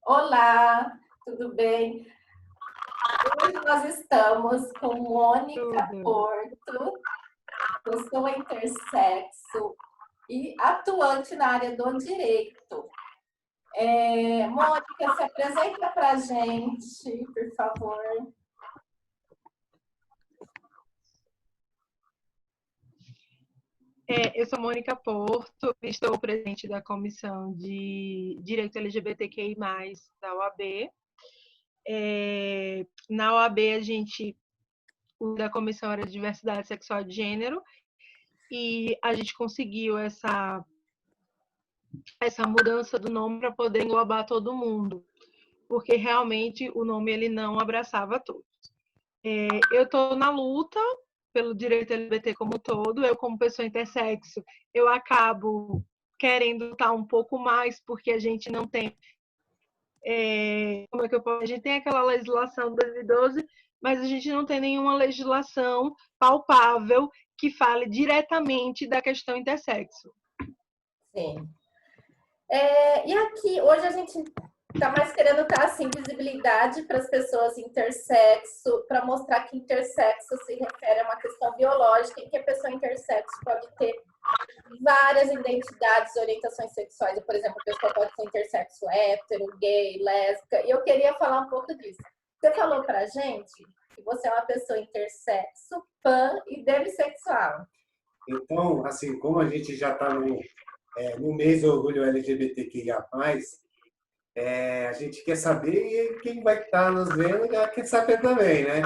Olá, tudo bem? Hoje nós estamos com Mônica Tudo. Porto, pessoa intersexo e atuante na área do direito. Mônica, se apresenta para a gente, por favor. Eu sou Mônica Porto, estou presidente da Comissão de Direito LGBTQI+, da OAB. Na OAB, da Comissão era de Diversidade Sexual e de Gênero, e a gente conseguiu essa mudança do nome para poder englobar todo mundo, porque realmente o nome ele não abraçava todos. Eu estou na luta pelo direito LGBT como um todo. Eu, como pessoa intersexo, eu acabo querendo lutar um pouco mais, porque a gente não tem... como é que eu posso? A gente tem aquela legislação de 2012, mas a gente não tem nenhuma legislação palpável que fale diretamente da questão intersexo. Sim. E aqui, hoje a gente está mais querendo dar assim, visibilidade para as pessoas intersexo, para mostrar que intersexo se refere a uma questão biológica e que a pessoa intersexo pode ter várias identidades, orientações sexuais. Por exemplo, a pessoa pode ser intersexo hétero, gay, lésbica. E eu queria falar um pouco disso. Você falou para a gente que você é uma pessoa intersexo, pan e demissexual. Então, assim, como a gente já está no mês do orgulho LGBTQIA+, a gente quer saber, e quem vai estar nos vendo já quer saber também, né?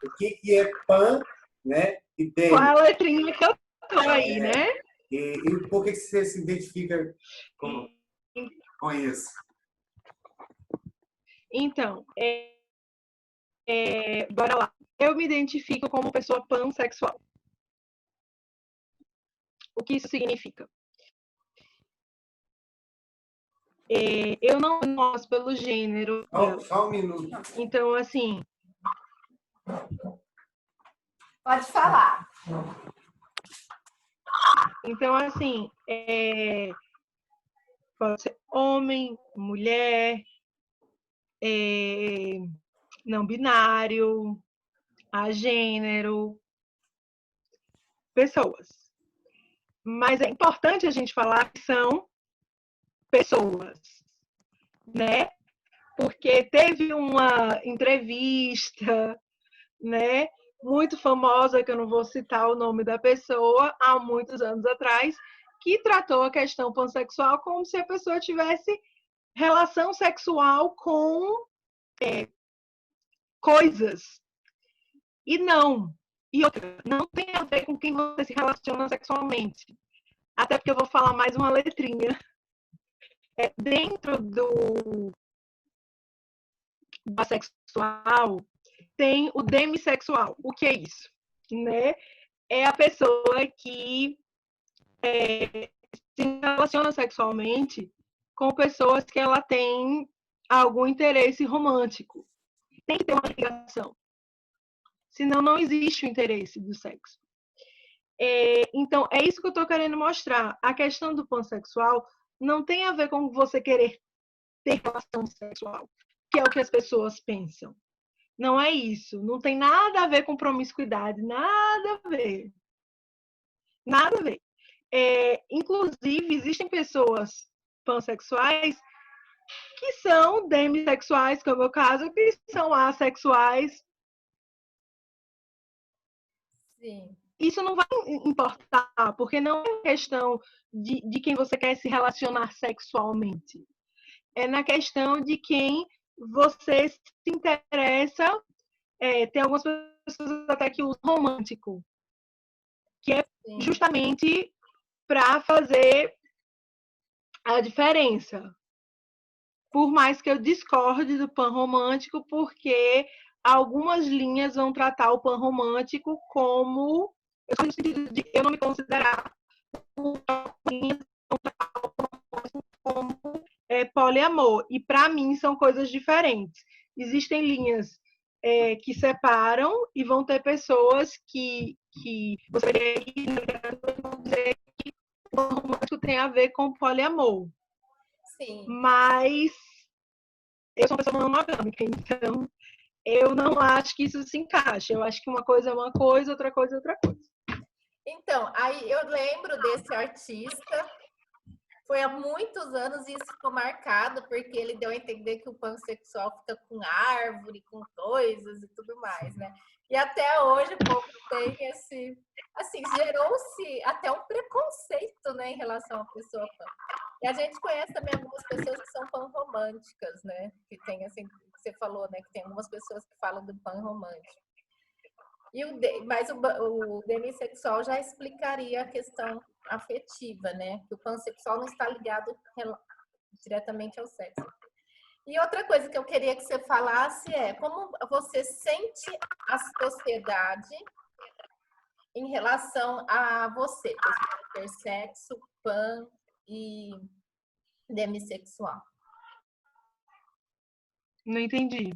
O que é PAN, né? E Qual é DEM. a letrinha que eu tô aí, né? E por que você se identifica com isso? Então, bora lá. Eu me identifico como pessoa pansexual. O que isso significa? Eu não gosto pelo gênero. Só um minuto. Então, assim... Pode falar. Então, assim, pode ser homem, mulher, não binário, agênero, pessoas. Mas é importante a gente falar que são pessoas, né? Porque teve uma entrevista, né, muito famosa, que eu não vou citar o nome da pessoa, há muitos anos atrás, que tratou a questão pansexual como se a pessoa tivesse relação sexual com coisas. E não. E outra, não tem a ver com quem você se relaciona sexualmente. Até porque eu vou falar mais uma letrinha. Dentro do assexual, tem o demissexual. O que é isso? Né? É a pessoa que se relaciona sexualmente com pessoas que ela tem algum interesse romântico. Tem que ter uma ligação. Senão não existe o interesse do sexo. Então, é isso que eu estou querendo mostrar. A questão do pansexual não tem a ver com você querer ter relação sexual, que é o que as pessoas pensam. Não é isso. Não tem nada a ver com promiscuidade. Nada a ver. Nada a ver. Inclusive, existem pessoas pansexuais que são demissexuais, como é o meu caso, que são assexuais. Sim. Isso não vai importar, porque não é questão de quem você quer se relacionar sexualmente. É na questão de quem você se interessa. Tem algumas pessoas até que usam romântico, que é Sim. justamente para fazer a diferença. Por mais que eu discorde do pan romântico, porque algumas linhas vão tratar o pan romântico como... no sentido de eu não me considerar como poliamor. E para mim são coisas diferentes. Existem linhas que separam e vão ter pessoas que você vão dizer que o romântico tem a ver com poliamor. Sim. Mas eu sou uma pessoa monogâmica, então eu não acho que isso se encaixa. Eu acho que uma coisa é uma coisa, outra coisa é outra coisa. Então, aí eu lembro desse artista, foi há muitos anos e isso ficou marcado, porque ele deu a entender que o pansexual fica com árvore, com coisas e tudo mais, né? E até hoje o povo tem esse... Assim, gerou-se até um preconceito, né, em relação à pessoa pan. E a gente conhece também algumas pessoas que são panromânticas, né? Que tem, assim, que você falou, né? Que tem algumas pessoas que falam do panromântico. Mas o demissexual já explicaria a questão afetiva, né? Que o pansexual não está ligado diretamente ao sexo. E outra coisa que eu queria que você falasse é como você sente a sociedade em relação a você, pessoa intersexo, pan e demissexual. Não entendi.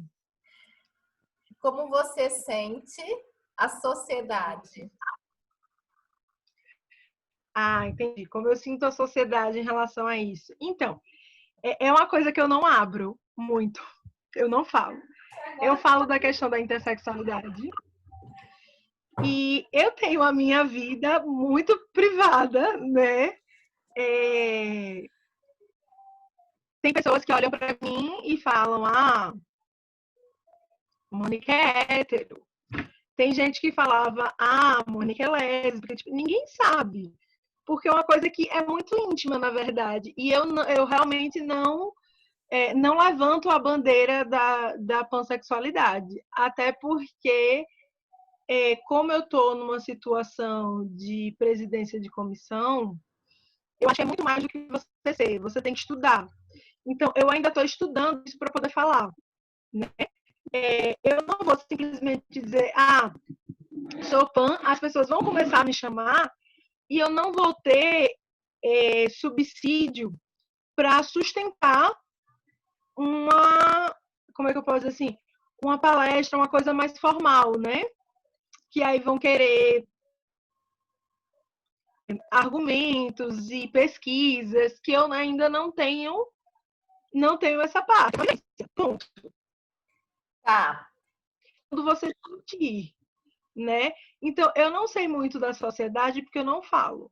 Como você sente a sociedade? Ah, entendi. Como eu sinto a sociedade em relação a isso. Então, é uma coisa que eu não abro muito. Eu não falo. Eu falo da questão da intersexualidade. E eu tenho a minha vida muito privada, né? Tem pessoas que olham para mim e falam: ah, Mônica é hétero. Tem gente que falava: ah, Mônica é lésbica. Tipo, ninguém sabe. Porque é uma coisa que é muito íntima, na verdade. E eu realmente não levanto a bandeira da pansexualidade. Até porque, como eu estou numa situação de presidência de comissão, eu acho que é muito mais do que você ser. Você tem que estudar. Então, eu ainda estou estudando isso para poder falar. Né? Eu não vou simplesmente dizer, ah, sou pan, as pessoas vão começar a me chamar e eu não vou ter subsídio para sustentar como é que eu posso dizer assim, uma palestra, uma coisa mais formal, né? Que aí vão querer argumentos e pesquisas que eu ainda não tenho essa parte. Ponto. Tá. Quando você sentir, né? Então, eu não sei muito da sociedade porque eu não falo.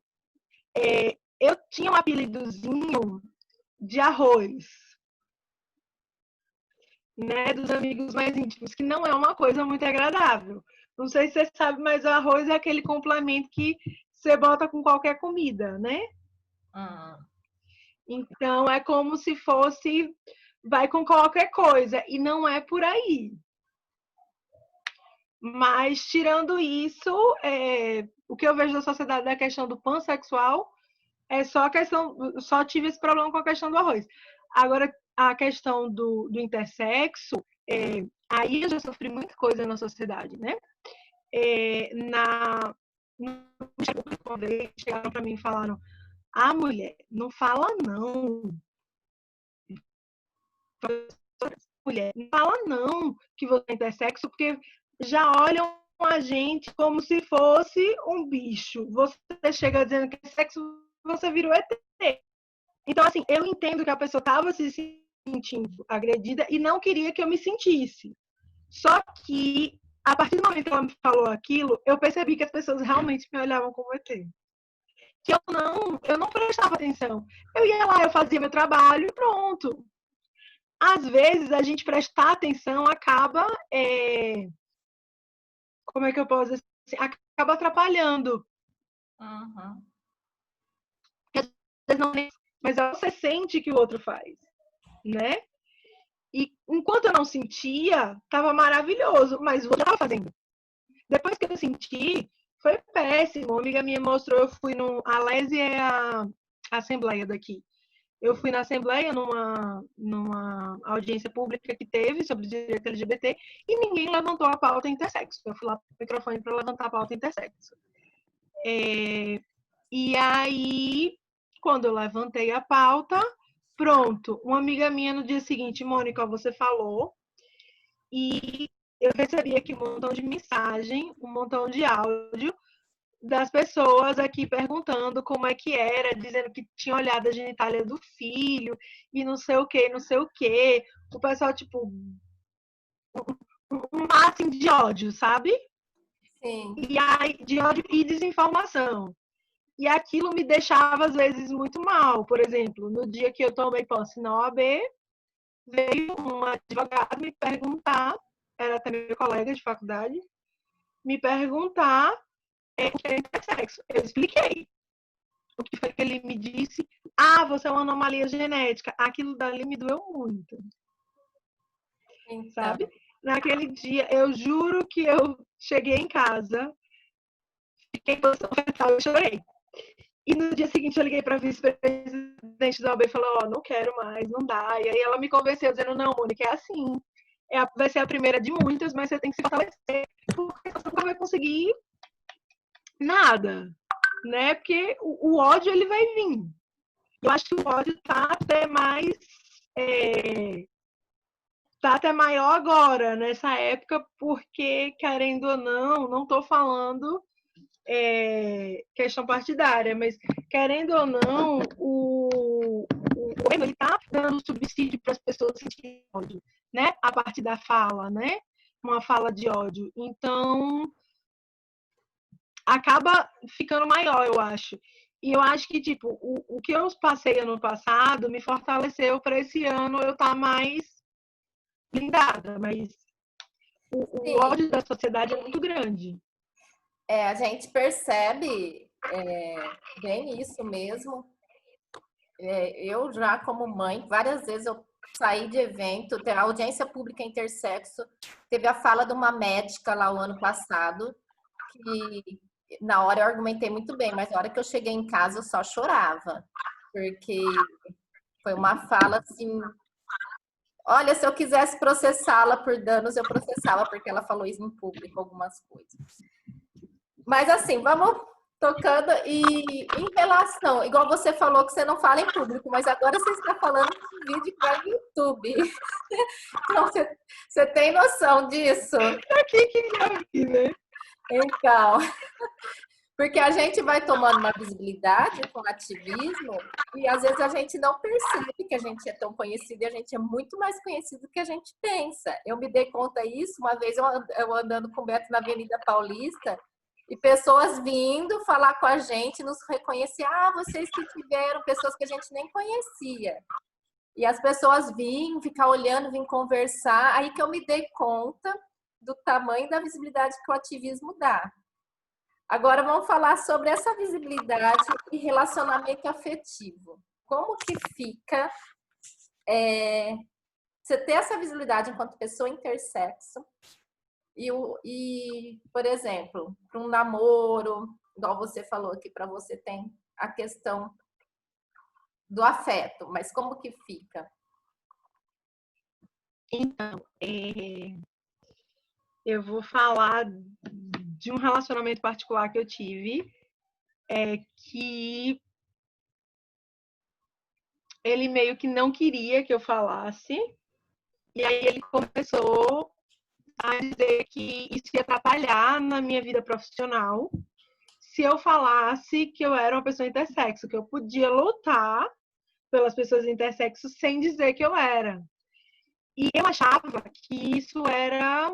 Eu tinha um apelidozinho de arroz, né? Dos amigos mais íntimos, que não é uma coisa muito agradável. Não sei se você sabe, mas o arroz é aquele complemento que você bota com qualquer comida, né? Então, é como se fosse, vai com qualquer coisa, e não é por aí. Mas, tirando isso, o que eu vejo da sociedade da questão do pansexual é só a questão, só tive esse problema com a questão do arroz. Agora, a questão do intersexo, aí eu já sofri muita coisa na sociedade, né? Uma vez chegaram para mim e falaram: ah, mulher, não fala não. Mulher, não fala não que você é intersexo, porque já olham a gente como se fosse um bicho. Você chega dizendo que é sexo, você virou ET. Então, assim, eu entendo que a pessoa estava se sentindo agredida e não queria que eu me sentisse. Só que, a partir do momento que ela me falou aquilo, eu percebi que as pessoas realmente me olhavam como ET. Que eu não prestava atenção. Eu ia lá, eu fazia meu trabalho e pronto. Às vezes, a gente prestar atenção acaba... como é que eu posso dizer assim? Acaba atrapalhando. Uhum. Mas você sente que o outro faz, né? E enquanto eu não sentia, estava maravilhoso, mas o outro estava fazendo. Depois que eu senti, foi péssimo. Uma amiga minha mostrou, eu fui no... A Lese é a assembleia daqui. Eu fui na assembleia, numa audiência pública que teve sobre direito LGBT, e ninguém levantou a pauta intersexo. Eu fui lá pro microfone para levantar a pauta intersexo. E aí, quando eu levantei a pauta, pronto. Uma amiga minha no dia seguinte: Mônica, você falou, e eu recebi aqui um montão de mensagem, um montão de áudio, das pessoas aqui perguntando como é que era, dizendo que tinha olhado a genitália do filho e não sei o que, não sei o que. O pessoal, tipo, um máximo de ódio, sabe? Sim. E aí, de ódio e desinformação. E aquilo me deixava, às vezes, muito mal. Por exemplo, no dia que eu tomei posse na OAB, veio um advogado me perguntar, era até meu colega de faculdade, me perguntar o que é intersexo. Eu expliquei. O que foi que ele me disse? Ah, você é uma anomalia genética. Aquilo dali me doeu muito. Então, sabe? Naquele dia, eu juro que eu cheguei em casa, fiquei em posição fetal, eu chorei. E no dia seguinte eu liguei para a vice-presidente da OAB e falei, não quero mais, não dá. E aí ela me convenceu, dizendo, não, Mônica, é assim. Vai ser a primeira de muitas, mas você tem que se fortalecer, porque você nunca vai conseguir nada, né? Porque o ódio, ele vai vir. Eu acho que o ódio está até mais... tá até maior agora, nessa época, porque, querendo ou não estou falando questão partidária, mas, querendo ou não, o governo está dando subsídio para as pessoas sentirem ódio, né? A partir da fala, né? Uma fala de ódio. Então, acaba ficando maior, eu acho. E eu acho que, tipo, o que eu passei ano passado me fortaleceu para esse ano eu estar mais blindada, mas o ódio da sociedade é muito grande. a gente percebe bem isso mesmo. Eu já, como mãe, várias vezes eu saí de evento, teve a audiência pública intersexo, teve a fala de uma médica lá o ano passado, que na hora eu argumentei muito bem, mas na hora que eu cheguei em casa eu só chorava, porque foi uma fala assim... Olha, se eu quisesse processá-la por danos, eu processava, porque ela falou isso em público, algumas coisas. Mas assim, vamos tocando. E em relação, igual você falou que você não fala em público, mas agora você está falando de vídeo que vai no YouTube. Então, você tem noção disso? Aqui que já vi, né? Então, porque a gente vai tomando uma visibilidade com ativismo e às vezes a gente não percebe que a gente é tão conhecido e a gente é muito mais conhecido do que a gente pensa. Eu me dei conta disso uma vez eu andando com o Beto na Avenida Paulista e pessoas vindo falar com a gente, nos reconhecer. Ah, vocês que tiveram, pessoas que a gente nem conhecia. E as pessoas vinham, ficar olhando, vinham conversar. Aí que eu me dei conta do tamanho da visibilidade que o ativismo dá. Agora vamos falar sobre essa visibilidade e relacionamento afetivo. Como que fica você ter essa visibilidade enquanto pessoa intersexo e por exemplo, para um namoro, igual você falou que para você tem a questão do afeto, mas como que fica? Então, eu vou falar de um relacionamento particular que eu tive, que ele meio que não queria que eu falasse, e aí ele começou a dizer que isso ia atrapalhar na minha vida profissional se eu falasse que eu era uma pessoa intersexo, que eu podia lutar pelas pessoas intersexo sem dizer que eu era. E eu achava que isso era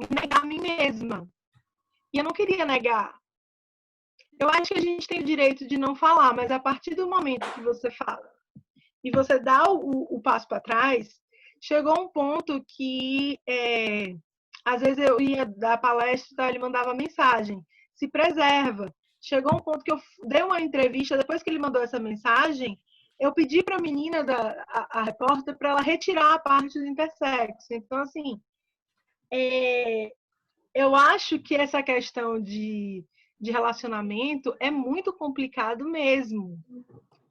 negar a mim mesma. E eu não queria negar. Eu acho que a gente tem o direito de não falar, mas a partir do momento que você fala e você dá o passo para trás, chegou um ponto que, às vezes eu ia dar palestra, ele mandava mensagem, se preserva. Chegou um ponto que eu dei uma entrevista, depois que ele mandou essa mensagem, eu pedi para a menina, a repórter, para ela retirar a parte do intersexo. Então, assim, eu acho que essa questão de relacionamento é muito complicado mesmo,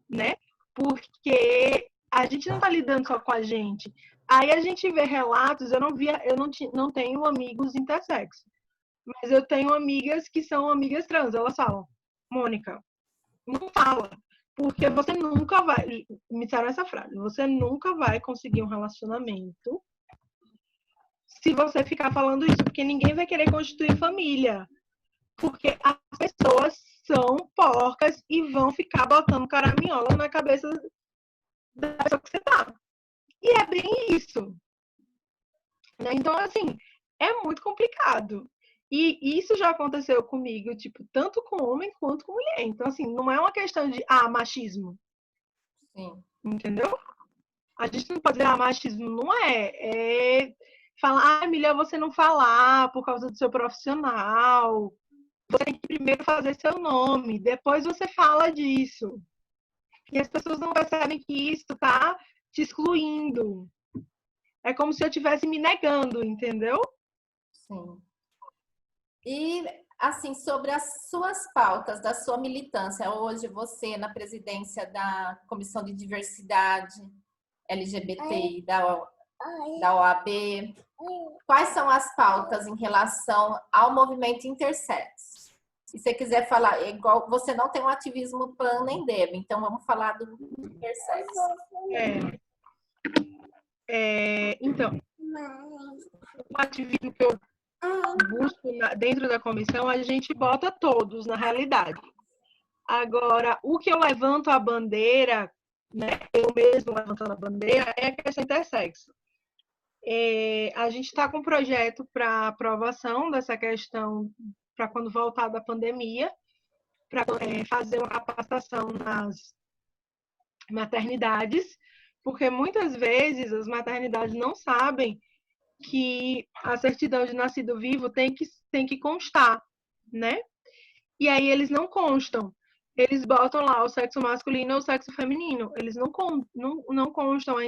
né? Porque a gente não está lidando só com a gente. Aí a gente vê relatos, eu não tenho amigos intersexo, mas eu tenho amigas que são amigas trans. Elas falam, Mônica, não fala, porque você nunca vai, me disseram essa frase, você nunca vai conseguir um relacionamento se você ficar falando isso, porque ninguém vai querer constituir família. porque as pessoas são porcas e vão ficar botando caraminhola na cabeça da pessoa que você tá. E é bem isso. Então, assim, é muito complicado. E isso já aconteceu comigo, tipo, tanto com homem quanto com mulher. Então, assim, não é uma questão de, machismo. Sim. Entendeu? A gente não pode dizer, machismo não é falar, melhor você não falar por causa do seu profissional. Você tem que primeiro fazer seu nome, depois você fala disso. E as pessoas não percebem que isso tá te excluindo. É como se eu estivesse me negando, entendeu? Sim. E, assim, sobre as suas pautas, da sua militância, hoje você na presidência da Comissão de Diversidade LGBT da OAB, quais são as pautas em relação ao movimento intersexo? Se você quiser falar, igual você não tem um ativismo PAN nem DEB, então vamos falar do intersexo. Então, o ativismo que eu busco dentro da comissão, a gente bota todos, na realidade. Agora, o que eu levanto a bandeira, né, eu mesmo levantando a bandeira, é a questão intersexo. A gente está com um projeto para aprovação dessa questão para quando voltar da pandemia, para fazer uma capacitação nas maternidades, porque muitas vezes as maternidades não sabem que a certidão de nascido vivo tem que constar, né? E aí eles não constam. Eles botam lá o sexo masculino ou o sexo feminino. Eles não constam a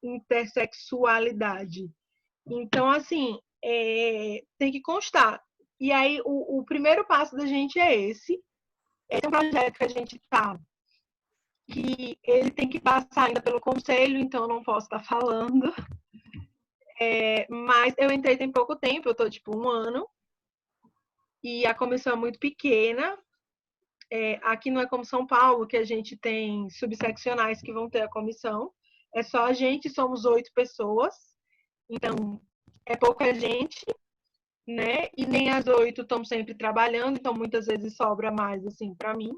intersexualidade. Então, assim, tem que constar. E aí, o primeiro passo da gente é esse. Esse é um projeto que a gente tá, que ele tem que passar ainda pelo conselho, então eu não posso estar falando. Mas eu entrei tem pouco tempo, eu tô tipo 1 ano, e a comissão é muito pequena. Aqui não é como São Paulo, que a gente tem subseccionais que vão ter a comissão. É só a gente, somos 8 pessoas. Então, é pouca gente, né? E nem as 8 estão sempre trabalhando, então muitas vezes sobra mais, assim, para mim.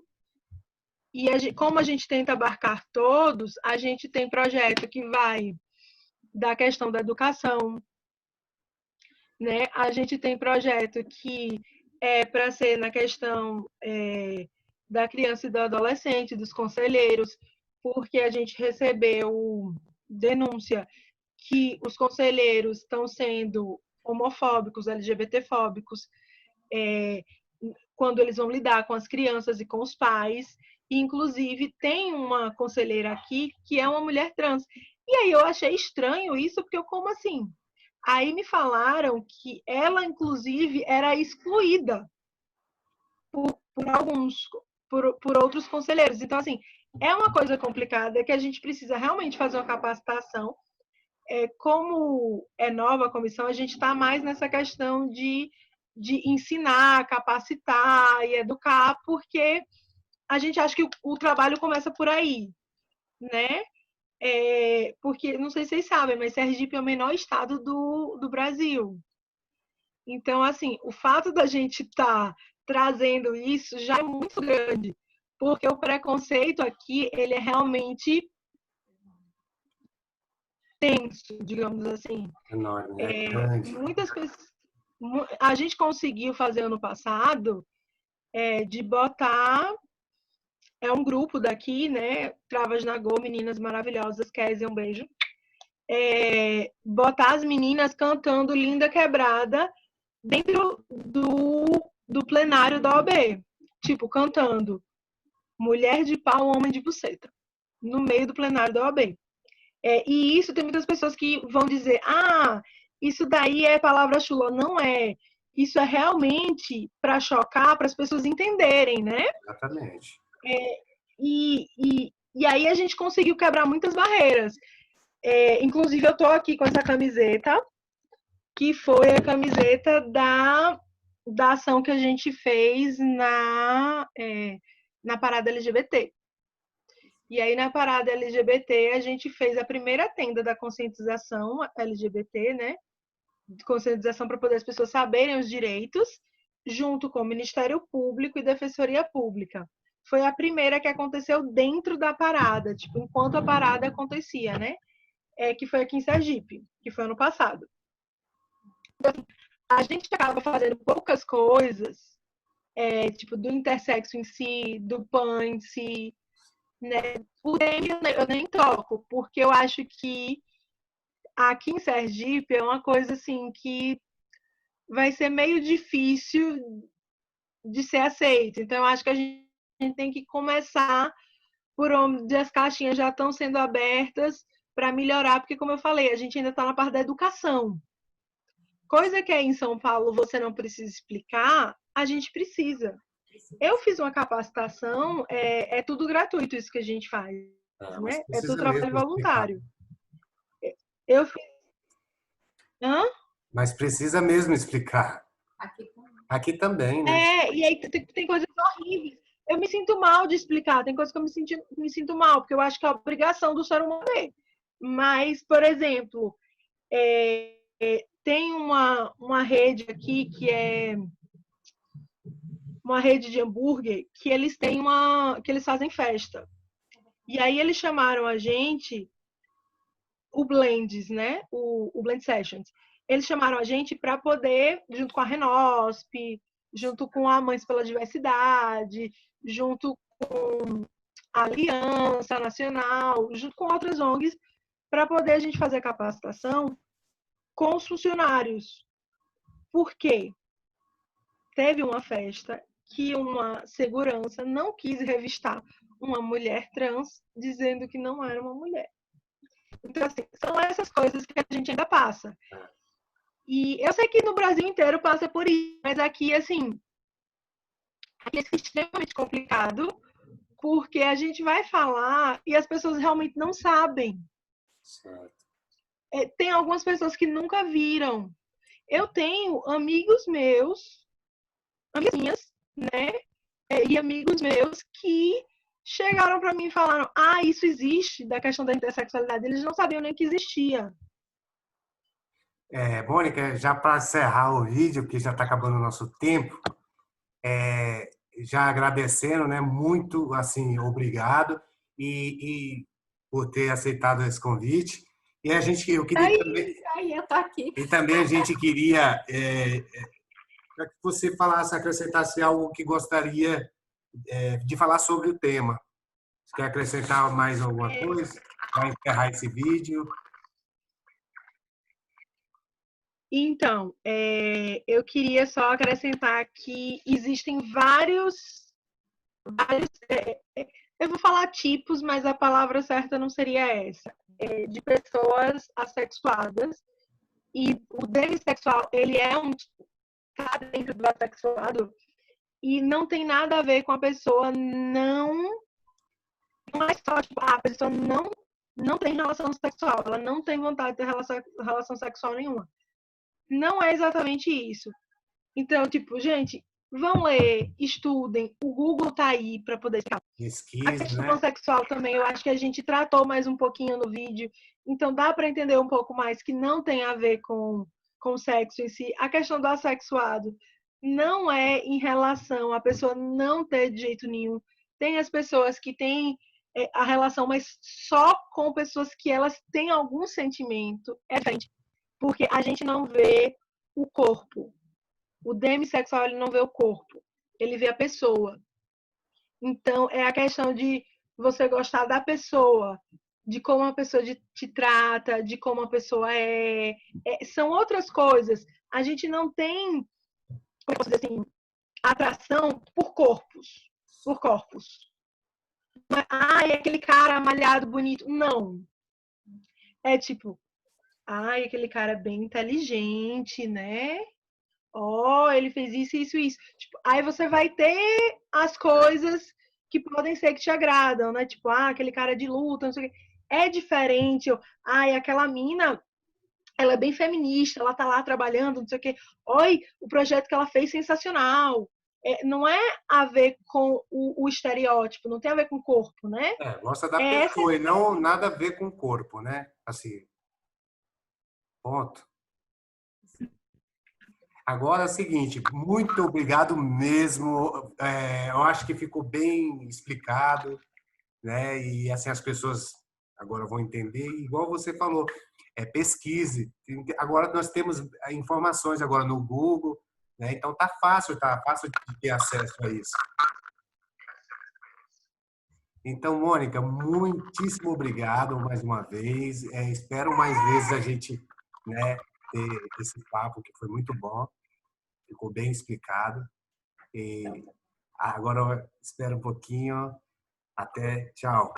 E como a gente tenta abarcar todos, a gente tem projeto que vai da questão da educação, né? A gente tem projeto que é para ser na questão da criança e do adolescente, dos conselheiros, porque a gente recebeu denúncia que os conselheiros estão sendo homofóbicos, LGBTfóbicos, quando eles vão lidar com as crianças e com os pais. E, inclusive, tem uma conselheira aqui que é uma mulher trans. E aí eu achei estranho isso, porque eu, como assim? Aí me falaram que ela, inclusive, era excluída por outros conselheiros. Então, assim, é uma coisa complicada que a gente precisa realmente fazer uma capacitação. Como é nova a comissão, a gente está mais nessa questão de ensinar, capacitar e educar, porque a gente acha que o trabalho começa por aí, né? Porque, não sei se vocês sabem, mas Sergipe é o menor estado do Brasil. Então, assim, o fato da gente estar trazendo isso já é muito grande, porque o preconceito aqui, ele é realmente tenso, digamos assim. Enorme, né? Grande. Muitas pessoas, a gente conseguiu fazer ano passado de botar um grupo daqui, né? Travas na Go, meninas maravilhosas, Kézia, um beijo. Botar as meninas cantando Linda Quebrada dentro do plenário da OAB. Tipo, cantando Mulher de Pau, Homem de Buceta. No meio do plenário da OAB. E isso tem muitas pessoas que vão dizer, isso daí é palavra chula. Não é. Isso é realmente para chocar, para as pessoas entenderem, né? Exatamente. E aí a gente conseguiu quebrar muitas barreiras. Inclusive, eu estou aqui com essa camiseta, que foi a camiseta da ação que a gente fez na parada LGBT. E aí, na parada LGBT, a gente fez a primeira tenda da conscientização LGBT, né? Conscientização para poder as pessoas saberem os direitos. junto com o Ministério Público e Defensoria Pública. Foi a primeira que aconteceu dentro da parada, tipo, enquanto a parada acontecia, né? Que foi aqui em Sergipe, que foi ano passado. Então, a gente acaba fazendo poucas coisas, tipo, do intersexo em si, do PAN em si, né? O DM eu nem toco, porque eu acho que aqui em Sergipe é uma coisa assim que vai ser meio difícil de ser aceito. Então, eu acho que a gente tem que começar por onde as caixinhas já estão sendo abertas para melhorar, porque, como eu falei, a gente ainda está na parte da educação. Coisa que aí em São Paulo você não precisa explicar, a gente precisa. Eu fiz uma capacitação, é tudo gratuito isso que a gente faz, Mas né? É tudo precisa trabalho mesmo explicar. voluntário. Eu fiz... Hã? Mas precisa mesmo explicar. Aqui também, né? E aí tem coisas horríveis. Eu me sinto mal de explicar, tem coisas que eu me sinto mal, porque eu acho que é a obrigação do ser humano é. Mas, por exemplo, tem uma rede aqui que é uma rede de hambúrguer que eles têm que eles fazem festa. E aí eles chamaram a gente, o Blends, né? O Blend Sessions. Eles chamaram a gente para poder, junto com a Renosp, junto com a Mães pela Diversidade, junto com a Aliança Nacional, junto com outras ONGs, para poder a gente fazer capacitação com os funcionários. Por quê? Teve uma festa que uma segurança não quis revistar uma mulher trans dizendo que não era uma mulher. Então, assim, são essas coisas que a gente ainda passa. E eu sei que no Brasil inteiro passa por isso, mas aqui, assim, aqui é extremamente complicado, porque a gente vai falar e as pessoas realmente não sabem. Certo. Tem algumas pessoas que nunca viram. Eu tenho amigos meus, amigas minhas, né? E amigos meus que chegaram para mim e falaram: ah, isso existe, da questão da intersexualidade. Eles não sabiam nem que existia. Mônica, já para encerrar o vídeo, que já está acabando o nosso tempo, já agradecendo, né? Muito, assim, obrigado e por ter aceitado esse convite. E eu queria também, eu tô aqui. e também a gente queria para que você falasse, acrescentasse algo que gostaria de falar sobre o tema. Você quer acrescentar mais alguma coisa? Vai encerrar esse vídeo. Então, eu queria só acrescentar que existem vários eu vou falar tipos, mas a palavra certa não seria essa, de pessoas assexuadas. E o demissexual, ele tá dentro do assexuado e não tem nada a ver com a pessoa não é só, tipo, a pessoa não tem relação sexual, ela não tem vontade de ter relação sexual nenhuma. Não é exatamente isso. Então, tipo, gente, vão ler, estudem, o Google tá aí para poder explicar. A questão né? sexual também, eu acho que a gente tratou mais um pouquinho no vídeo, então dá para entender um pouco mais que não tem a ver com o sexo em si. A questão do assexuado não é em relação a pessoa não ter de jeito nenhum. Tem as pessoas que têm a relação, mas só com pessoas que elas têm algum sentimento. É diferente, porque a gente não vê o corpo. O demissexual, ele não vê o corpo, ele vê a pessoa. Então, é a questão de você gostar da pessoa, de como a pessoa te trata, de como a pessoa são outras coisas. A gente não tem, como eu posso dizer assim, atração por corpos. Por corpos. Ai, aquele cara malhado, bonito. Não. É tipo, ai, aquele cara bem inteligente, né? Ele fez isso, isso, isso. Tipo, aí você vai ter as coisas que podem ser que te agradam, né? Tipo, aquele cara de luta, não sei o quê. É diferente. Aquela mina, ela é bem feminista, ela tá lá trabalhando, não sei o quê. O projeto que ela fez sensacional. Não é a ver com o estereótipo, não tem a ver com o corpo, né? Gosta da pessoa e não nada a ver com o corpo, né? Assim, ponto. Agora é o seguinte, muito obrigado mesmo. Eu acho que ficou bem explicado, né? E assim as pessoas agora vão entender. Igual você falou, pesquise. Agora nós temos informações agora no Google, né? Então tá fácil de ter acesso a isso. Então, Mônica, muitíssimo obrigado mais uma vez. Espero mais vezes a gente, né, ter esse papo que foi muito bom, ficou bem explicado. E agora espero um pouquinho. Até, tchau.